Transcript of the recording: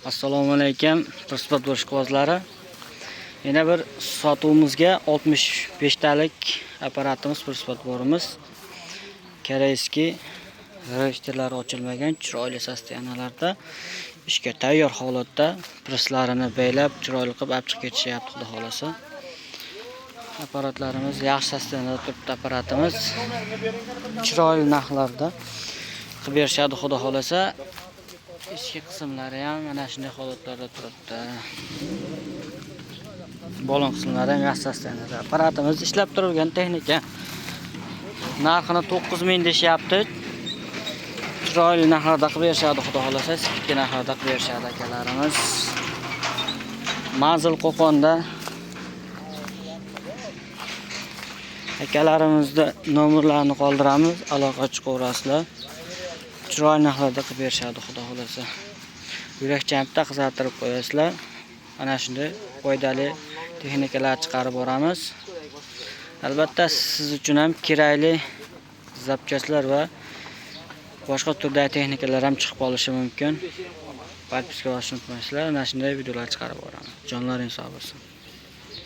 Assalomu alaykum, transport boshqozlari. Yana bir sotuvimizga 65 talik apparatimiz, transport borimiz. Koreyskiy registrlari ochilmagan chiroyli sostoyanalarda ishga tayyor holatda prislarini beylab, chiroyli qilib olib chiqib ketishyapti, xudo xolasa. Apparatlarimiz yaxshi sostoyanada turibdi. Apparatimiz chiroyli narxlarda qilib berishadi, xudo xolasa. Ichki qismlari ham mana shunday holatlarda turibdi. Bolon qismlari ham yaxshi sostoyanada. Apparatimiz ishlab turilgan texnika. Narxini 9000 deyapti. Chiroyli narxlarda qilib berishadi, xudo xolasa. Skidka narxlarda qilib berishadi akalarimiz. Manzil Qo'qonda. Akalarimizda nomerlarini qoldiramiz, aloqa chiqaverasizlar. Chiroyli narxlarda qilib berishadi, xudo xolasa. Yurakchanlikda qizartirib qo'yasizlar. Mana shunday foydali texnikalar chiqarib boramiz. Albatta siz uchun ham kerakli zapchastlar va boshqa turdagi texnikalar ham chiqib qolishi mumkin. Podpiska bosishni unutmaysizlar. Mana shunday videolar chiqarib boramiz. Jonlaring sog' bo'lsin.